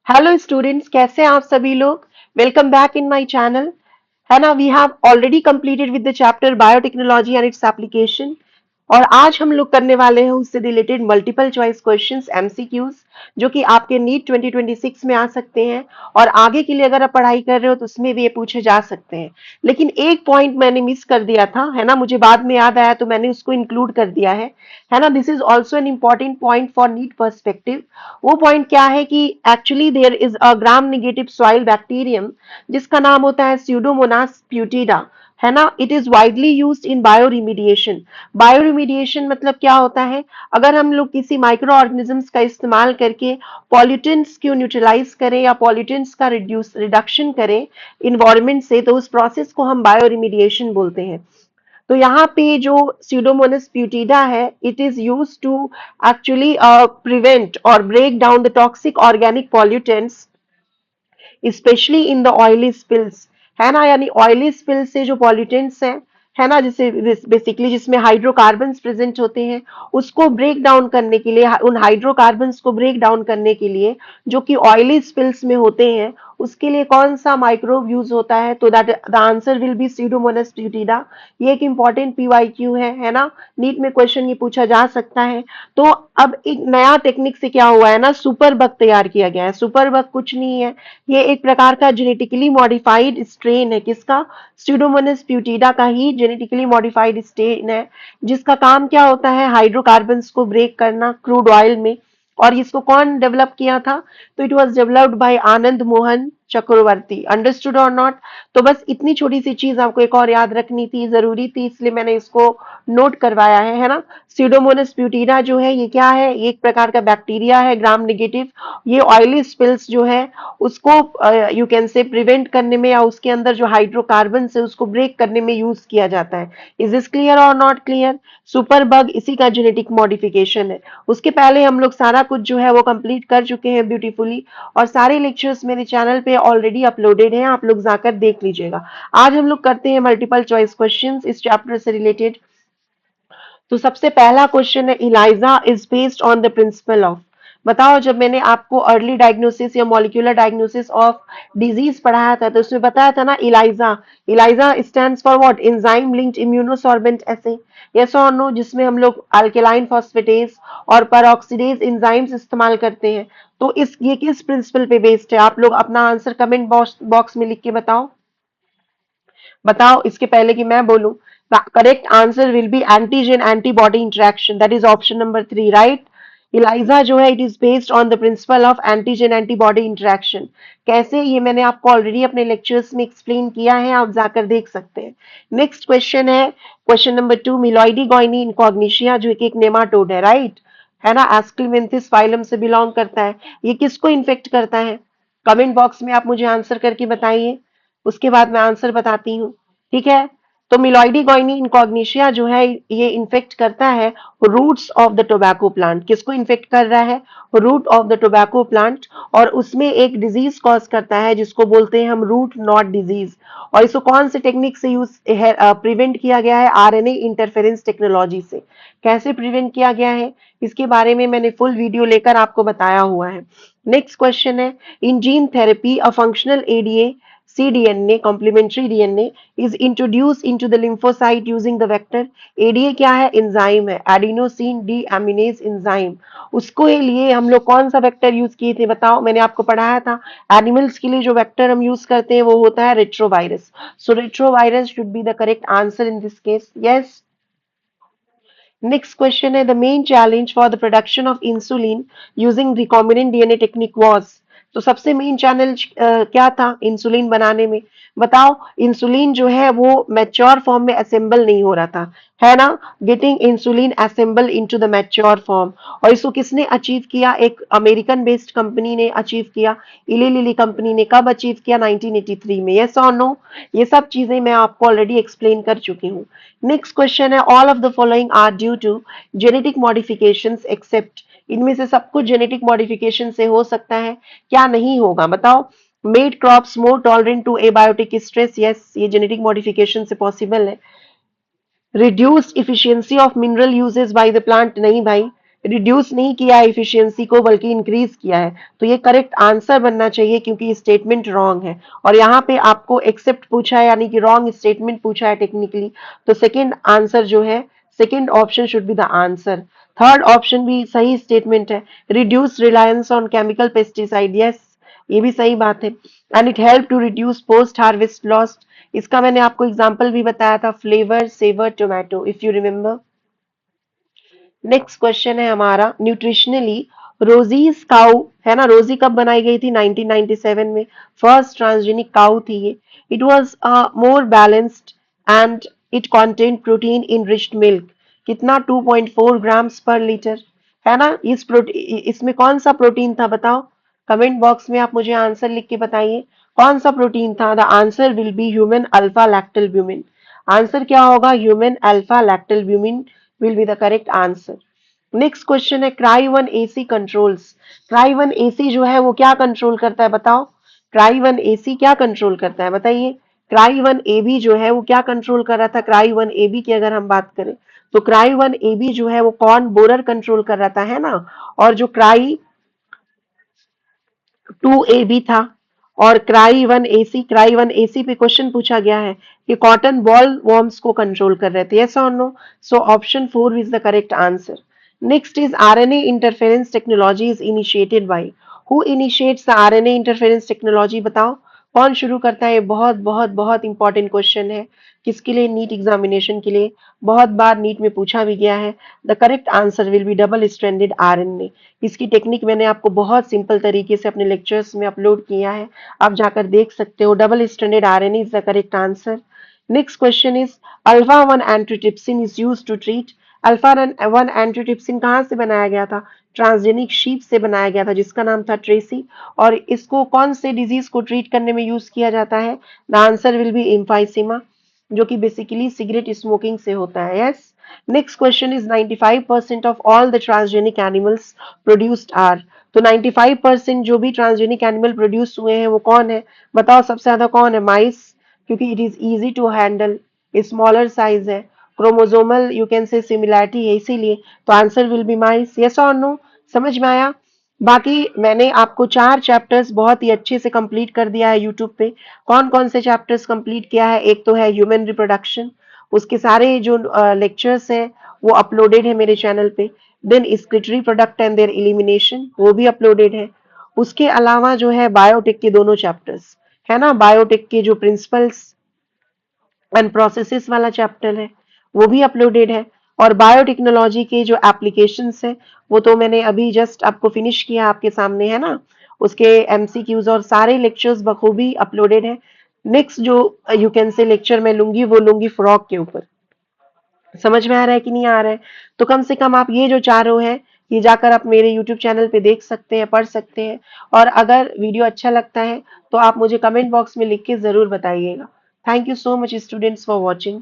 Hello students, कैसे हैं आप सभी लोग। Welcome back in my channel. है ना, we have already completed with the chapter biotechnology and its application. और आज हम लोग करने वाले हैं उससे related multiple choice questions MCQs, जो कि आपके नीट 2026 में आ सकते हैं। और आगे के लिए अगर आप पढ़ाई कर रहे हो तो उसमें भी ये पूछे जा सकते हैं। लेकिन एक पॉइंट मैंने मिस कर दिया था, है ना, मुझे बाद में याद आया तो मैंने उसको इंक्लूड कर दिया है ना। This is also an important point for NEET perspective. वो पॉइंट क्या है कि actually there is a gram negative soil bacterium जिसका नाम होता है स्यूडोमोनास प्यूटिडा। है ना, it is widely used in bioremediation. Bioremediation मतलब क्या होता है, अगर हम लोग किसी माइक्रो ऑर्गेनिजम्स का इस्तेमाल करके पॉल्यूटेंट्स को न्यूट्रलाइज करें या पॉल्यूटेंट्स का रिडक्शन करें इन्वायरमेंट से, तो उस प्रोसेस को हम बायोरिमीडिएशन बोलते हैं। तो यहाँ पे जो स्यूडोमोनास प्यूटिडा है, it is use to actually prevent और break down the toxic organic pollutants specially in the oily spills. है ना, यानी ऑयली स्पिल से जो पॉल्यूटेंट्स हैं, है ना, जिसे बेसिकली जिसमें हाइड्रोकार्बन्स प्रेजेंट होते हैं, उसको ब्रेक डाउन करने के लिए, उन हाइड्रोकार्बन्स को ब्रेक डाउन करने के लिए जो कि ऑयली स्पिल्स में होते हैं, उसके लिए कौन सा माइक्रोब यूज होता है, तो that the answer will B Pseudomonas प्यूटिडा। ये एक इंपॉर्टेंट पीवाईक्यू है ना। नीट में क्वेश्चन ये पूछा जा सकता है। तो अब एक नया टेक्निक से क्या हुआ है ना, सुपर बग तैयार किया गया है। सुपर बग कुछ नहीं है, ये एक प्रकार का जेनेटिकली मॉडिफाइड स्ट्रेन है। किसका? स्यूडोमोनास प्यूटिडा का ही जेनेटिकली मॉडिफाइड स्ट्रेन है, जिसका काम क्या होता है, हाइड्रोकार्बन्स को ब्रेक करना क्रूड ऑयल में। और इसको कौन डेवलप किया था? तो it was developed by Anand Mohan Chakravarty. Understood और नॉट? तो बस इतनी छोटी सी चीज आपको एक और याद रखनी थी, जरूरी थी, इसलिए मैंने इसको नोट करवाया है ना। स्यूडोमोनास प्यूटिडा जो है ये क्या है, ये एक प्रकार का बैक्टीरिया है ग्राम नेगेटिव। ये ऑयली स्पिल्स जो है उसको यू कैन से प्रिवेंट करने में या उसके अंदर जो हाइड्रोकार्बन है उसको ब्रेक करने में यूज किया जाता है। इज दिस क्लियर और नॉट क्लियर? सुपर बग इसी का जेनेटिक मॉडिफिकेशन है। उसके पहले हम लोग सारा कुछ जो है वो कंप्लीट कर चुके हैं ब्यूटीफुली, और सारे लेक्चर्स मेरे चैनल पे ऑलरेडी अपलोडेड हैं, आप लोग जाकर देख लीजिएगा। आज हम लोग करते हैं मल्टीपल चॉइस क्वेश्चंस इस चैप्टर से रिलेटेड। तो सबसे पहला क्वेश्चन है, Elijah is based on the principle of. बताओ, जब मैंने आपको अर्ली डायग्नोसिस या मॉलिक्यूलर डायग्नोसिस ऑफ डिजीज पढ़ाया था तो उसमें बताया था ना, Elijah. Elijah stands for what? Enzyme linked immunosorbent ऐसे। यस और नो? जिसमें हम लोग अल्केलाइन फॉस्फेटेज और पेरोक्सीडेज एंजाइम्स इस्तेमाल करते हैं। तो इस ये किस प्रिंसिपल पे बेस्ड है? आप लोग अपना आंसर कमेंट बॉक्स में लिख के बताओ। बताओ इसके पहले कि मैं बोलूं। The correct answer will be antigen antibody interaction, that is option number 3, right? ELISA जो है, it is based on the principle of antigen antibody interaction। कैसे, ये मैंने आपको ऑलरेडी अपने लेक्चर्स में एक्सप्लेन किया है, आप जाकर देख सकते हैं। नेक्स्ट क्वेश्चन है, क्वेश्चन नंबर 2, मिलॉइडी गॉइनी इनकॉग्निशिया जो कि एक नेमाटोड है, राइट? है ना, एस्क्लेमेंथिस फाइलम से बिलोंग करता है। ये किसको इन्फेक्ट करता है? कमेंट बॉक्स में आप मुझे आंसर करके बताइए, उसके बाद मैं आंसर बताती हूँ। ठीक है, तो मिलॉइडी गॉइनी इनकॉग्निशिया जो है ये इन्फेक्ट करता है roots of the tobacco plant. किसको इन्फेक्ट कर रहा है? Root of the tobacco plant. और उसमें एक डिजीज कॉज करता है जिसको बोलते हैं हम रूट नॉट डिजीज। और इसको कौन से टेक्निक से यूज प्रिवेंट किया गया है? आरएनए इंटरफेरेंस टेक्नोलॉजी से। कैसे प्रिवेंट किया गया है, इसके बारे में मैंने फुल वीडियो लेकर आपको बताया हुआ है। नेक्स्ट क्वेश्चन है, in gene therapy a functional ADA cDNA complementary DNA is introduced into the lymphocyte using the vector। ADA क्या है? एंजाइम है, एडिनोसिन डीएमिनेज एंजाइम। उसको लिए हम लोग कौन सा वेक्टर यूज किए थे? बताओ, मैंने आपको पढ़ाया था एनिमल्स के लिए जो वेक्टर हम यूज करते हैं वो होता है retrovirus. So retrovirus should be the correct answer in this case. Yes. Next question है, the main challenge for the production of insulin using recombinant DNA technique was. तो सबसे मेन चैलेंज क्या था इंसुलिन बनाने में? बताओ, इंसुलिन जो है वो मैच्योर फॉर्म में असेंबल नहीं हो रहा था, है ना। Getting insulin assemble into the mature form. और इसको किसने अचीव किया? एक अमेरिकन बेस्ड कंपनी ने अचीव किया। इली लिली कंपनी ने कब अचीव किया? 1983 में। यस और नो? ये सब चीजें मैं आपको ऑलरेडी एक्सप्लेन कर चुकी हूँ। नेक्स्ट क्वेश्चन है, all of the following are due to genetic modifications except. इनमें से सब कुछ जेनेटिक मॉडिफिकेशन से हो सकता है, क्या नहीं होगा? बताओ। Made crops more tolerant to abiotic stress. Yes, ये जेनेटिक मॉडिफिकेशन से पॉसिबल है। Reduced efficiency of mineral uses by the plant. नहीं भाई, रिड्यूस नहीं किया है इफिशियंसी को, बल्कि इंक्रीज किया है। तो ये करेक्ट आंसर बनना चाहिए, क्योंकि ये स्टेटमेंट रॉन्ग है। और यहाँ पे आपको एक्सेप्ट पूछा है, यानी कि रॉन्ग स्टेटमेंट पूछा है टेक्निकली। तो सेकेंड आंसर जो है, second option should be the answer. Third option भी सही स्टेटमेंट है, reduce reliance on chemical pesticide, yes, ये भी सही बात है। And it help to reduce post harvest loss. इसका मैंने आपको एग्जांपल भी बताया था, Flavr Savr tomato, if you remember. Next question है हमारा, न्यूट्रिशनली रोजीज काउ, है ना, रोजी कब बनाई गई थी, 1997 में। फर्स्ट ट्रांसजेनिक काउ थी ये। It was more balanced and it content protein in riched milk. कितना, 2.4 ग्राम्स पर लीटर, है ना। इसमें कौन सा प्रोटीन था बताओ, कमेंट बॉक्स में आप मुझे आंसर लिख के बताइए, कौन सा प्रोटीन था। The answer will be human alpha lactalbumin. Answer क्या होगा, human alpha lactalbumin will be the correct answer. Next question है, cry one AC controls. Cry one AC जो है वो क्या कंट्रोल करता है बताओ, क्राई वन एसी क्या कंट्रोल करता है बताइए। क्राई वन एबी जो है वो क्या कंट्रोल कर रहा था, क्राई वन एबी की अगर हम बात करें तो क्राई वन एबी जो है वो कॉर्न बोरर कंट्रोल कर रहा था, है ना। और जो क्राई 2AB था और क्राई वन एसी पे क्वेश्चन पूछा गया है कि कॉटन बॉल वॉर्म्स को कंट्रोल कर रहे थे, यस और no. So option 4 is the correct answer. Next is RNA interference technology is initiated by, who initiates the RNA interference technology, बताओ कौन शुरू करता है। ये बहुत बहुत बहुत इंपॉर्टेंट क्वेश्चन है, किसके लिए, नीट एग्जामिनेशन के लिए, बहुत बार नीट में पूछा भी गया है। The correct answer will B double stranded RNA. इसकी टेक्निक मैंने आपको बहुत सिंपल तरीके से अपने लेक्चर्स में अपलोड किया है, आप जाकर देख सकते हो। Double stranded RNA is the correct answer. Next question is, alpha one antitrypsin is used to treat. Alpha one antitrypsin कहाँ से बनाया गया था, ट्रांसजेनिक शीप से बनाया गया था, जिसका नाम था ट्रेसी। और इसको कौन से डिजीज को ट्रीट करने में यूज किया जाता है, the answer will be emphysema, जो कि बेसिकली सिगरेट स्मोकिंग से होता है, yes. Next question is, 95% of all the transgenic animals produced are. तो 95% जो भी ट्रांसजेनिक एनिमल प्रोड्यूस हुए हैं वो कौन है, बताओ सबसे ज्यादा कौन है, माइस, क्योंकि it is easy to handle, smaller size है, chromosomal you can say similarity है इसीलिए। तो answer will be mice, yes और नो, समझ में आया। बाकी मैंने आपको 4 चैप्टर्स बहुत ही अच्छे से कंप्लीट कर दिया है यूट्यूब पे। कौन कौन से चैप्टर्स कंप्लीट किया है, एक तो है ह्यूमन रिप्रोडक्शन, उसके सारे जो लेक्चर्स हैं वो अपलोडेड है मेरे चैनल पे। Then secretory product and their elimination, वो भी अपलोडेड है। उसके अलावा जो है बायोटेक के दोनों चैप्टर्स, है ना, बायोटेक के जो प्रिंसिपल्स एंड प्रोसेसेस वाला चैप्टर है वो भी अपलोडेड है। और बायोटेक्नोलॉजी के जो एप्लीकेशंस है वो तो मैंने अभी जस्ट आपको फिनिश किया आपके सामने, है ना। उसके एमसीक्यूज और सारे लेक्चर्स बखूबी अपलोडेड है। नेक्स्ट जो यू कैन से लेक्चर मैं लूंगी वो लूंगी फ्रॉक के ऊपर। समझ में आ रहा है कि नहीं आ रहा है, तो कम से कम आप ये जो चारों है ये जाकर आप मेरे यूट्यूब चैनल पे देख सकते हैं, पढ़ सकते हैं। और अगर वीडियो अच्छा लगता है तो आप मुझे कमेंट बॉक्स में लिख के जरूर बताइएगा। Thank you so much students for watching.